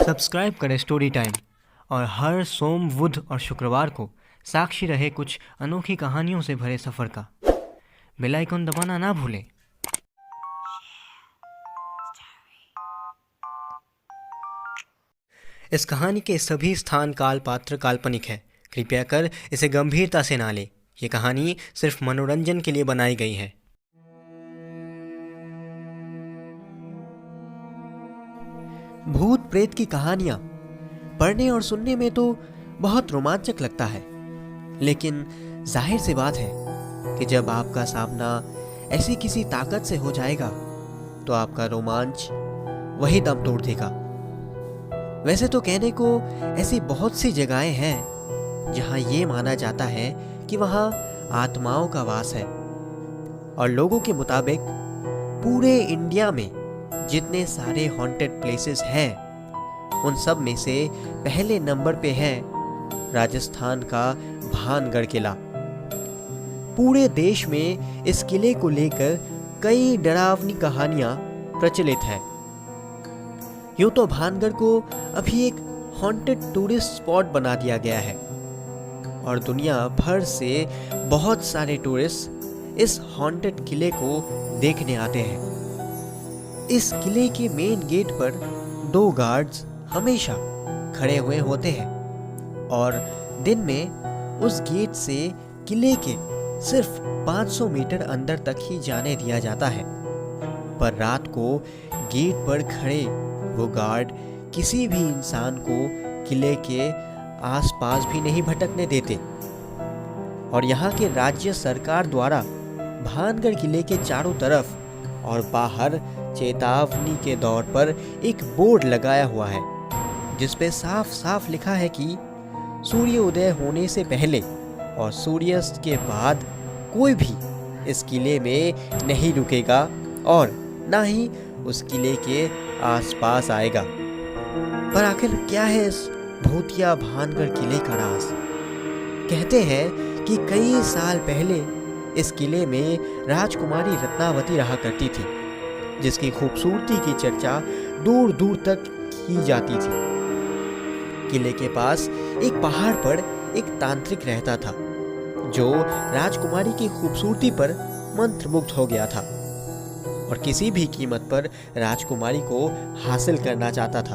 Subscribe करें story time और हर सोम, बुध और शुक्रवार को साक्षी रहे कुछ अनोखी कहानियों से भरे सफ़र का। बेल आइकन दबाना ना भूलें। इस कहानी के सभी स्थान, काल, पात्र काल्पनिक है। कृपया कर इसे गंभीरता से ना लें। ये कहानी सिर्फ मनोरंजन के लिए बनाई गई है। भूत प्रेत की कहानियां पढ़ने और सुनने में तो बहुत रोमांचक लगता है, लेकिन जाहिर सी बात है कि जब आपका सामना ऐसी किसी ताकत से हो जाएगा तो आपका रोमांच वही दम तोड़ देगा। वैसे तो कहने को ऐसी बहुत सी जगहें हैं जहां ये माना जाता है कि वहां आत्माओं का वास है, और लोगों के मुताबिक पूरे इंडिया में जितने सारे हॉन्टेड प्लेसेस हैं उन सब में से पहले नंबर पे है राजस्थान का भानगढ़ किला। पूरे देश में इस किले को लेकर कई डरावनी कहानियां प्रचलित हैं। यूं तो भानगढ़ को अभी एक हॉन्टेड टूरिस्ट स्पॉट बना दिया गया है और दुनिया भर से बहुत सारे टूरिस्ट इस हॉन्टेड किले को देखने आते हैं। इस किले के मेन गेट पर 2 गार्ड्स हमेशा खड़े हुए होते हैं और दिन में उस गेट से किले के सिर्फ 500 मीटर अंदर तक ही जाने दिया जाता है। पर रात को गेट पर खड़े वो गार्ड किसी भी इंसान को किले के आसपास भी नहीं भटकने देते, और यहाँ के राज्य सरकार द्वारा भानगढ़ किले के चारों तरफ और बाहर चेतावनी के तौर पर एक बोर्ड लगाया हुआ है जिस पे साफ साफ लिखा है कि सूर्य उदय होने से पहले और सूर्यास्त के बाद कोई भी इस किले में नहीं रुकेगा और ना ही उस किले के आसपास आएगा। पर आखिर क्या है इस भूतिया भानगढ़ किले का राज? कहते हैं कि कई साल पहले इस किले में राजकुमारी रत्नावती रहा करती थी, जिसकी खूबसूरती की चर्चा दूर दूर तक की जाती थी। किले के पास एक पहाड़ पर एक तांत्रिक रहता था जो राजकुमारी की खूबसूरती पर मंत्रमुग्ध हो गया था और किसी भी कीमत पर राजकुमारी को हासिल करना चाहता था।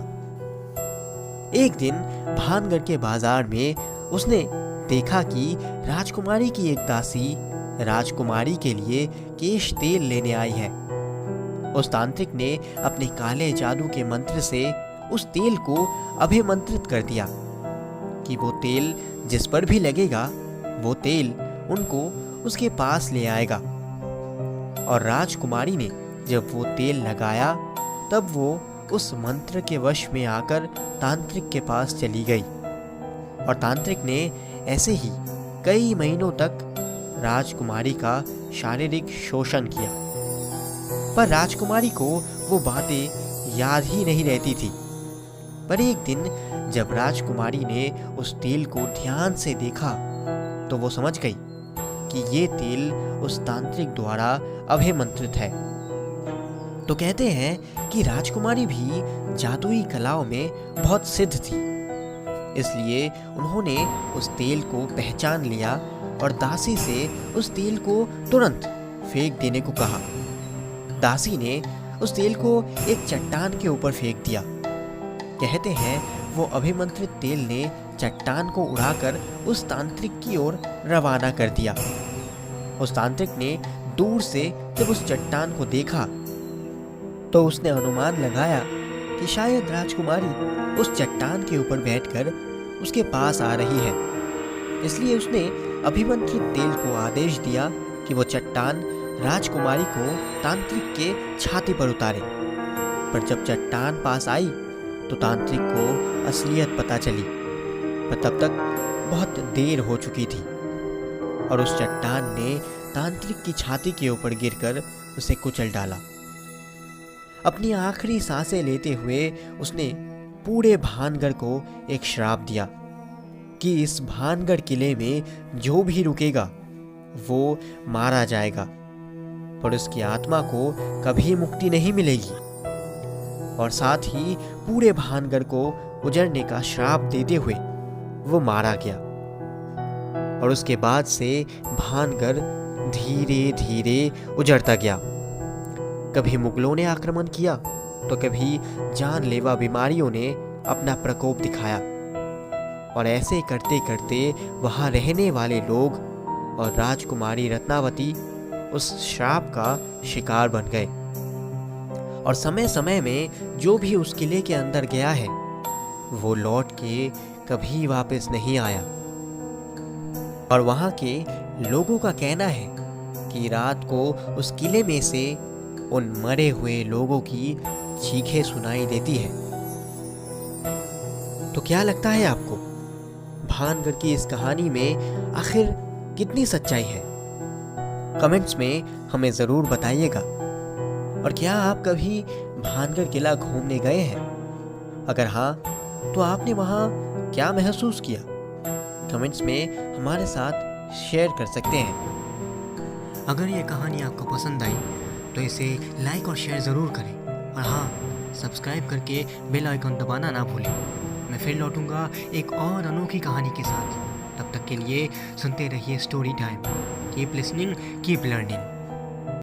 एक दिन भानगढ़ के बाजार में उसने देखा कि राजकुमारी की एक दासी राजकुमारी के लिए केश तेल लेने आई है। उस तांत्रिक ने अपने काले जादू के मंत्र से उस तेल को अभिमंत्रित कर दिया कि वो तेल जिस पर भी लगेगा वो तेल उनको उसके पास ले आएगा। और राजकुमारी ने जब वो तेल लगाया तब वो उस मंत्र के वश में आकर तांत्रिक के पास चली गई, और तांत्रिक ने ऐसे ही कई महीनों तक राजकुमारी का शारीरिक शोषण किया। पर राजकुमारी को वो बातें याद ही नहीं रहती थी। पर एक दिन जब राजकुमारी ने उस तेल को ध्यान से देखा तो वो समझ गई कि ये तेल उस तांत्रिक द्वारा अभिमंत्रित है। तो कहते हैं कि राजकुमारी भी जादुई कलाओं में बहुत सिद्ध थी, इसलिए उन्होंने उस तेल को पहचान लिया और दासी से उस तेल को तुरंत फेंक देने को कहा। दासी ने उस तेल को एक चट्टान के ऊपर फेंक दिया। कहते हैं वो अभिमंत्रित तेल ने चट्टान को उड़ाकर उस तांत्रिक की ओर रवाना कर दिया। उस तांत्रिक ने दूर से जब उस चट्टान को देखा तो उसने अनुमान लगाया कि शायद राजकुमारी उस चट्टान के ऊपर बैठकर उसके पास आ रही है, इसलिए उसने अभिमंत्रित तेल को आदेश दिया कि वो चट्टान राजकुमारी को तांत्रिक के छाती पर उतारे। पर जब चट्टान पास आई तो तांत्रिक को असलियत पता चली, पर तब तक बहुत देर हो चुकी थी और उस चट्टान ने तांत्रिक की छाती के ऊपर गिरकर उसे कुचल डाला। अपनी आखिरी सांसें लेते हुए उसने पूरे भानगढ़ को एक श्राप दिया कि इस भानगढ़ किले में जो भी रुकेगा वो मारा जाएगा, पर उसकी आत्मा को कभी मुक्ति नहीं मिलेगी। और साथ ही पूरे भानगढ़ को उजड़ने का श्राप देते हुए वो मारा गया। और उसके बाद से भानगढ़ धीरे धीरे उजड़ता गया। कभी मुगलों ने आक्रमण किया तो कभी जानलेवा बीमारियों ने अपना प्रकोप दिखाया, और ऐसे करते करते वहां रहने वाले लोग और राजकुमारी रत्नावती उस श्राप का शिकार बन गए। और समय समय में जो भी उस किले के अंदर गया है वो लौट के कभी वापस नहीं आया। और वहां के लोगों का कहना है कि रात को उस किले में से उन मरे हुए लोगों की चीखें सुनाई देती है। तो क्या लगता है आपको, भानगढ़ की इस कहानी में आखिर कितनी सच्चाई है? कमेंट्स में हमें ज़रूर बताइएगा। और क्या आप कभी भानगढ़ किला घूमने गए हैं? अगर हाँ, तो आपने वहाँ क्या महसूस किया? कमेंट्स में हमारे साथ शेयर कर सकते हैं। अगर ये कहानी आपको पसंद आई तो इसे लाइक और शेयर ज़रूर करें। और हाँ, सब्सक्राइब करके बेल आइकन दबाना ना भूलें। मैं फिर लौटूंगा एक और अनोखी कहानी के साथ। तब तक के लिए सुनते रहिए story time. Keep listening, keep learning.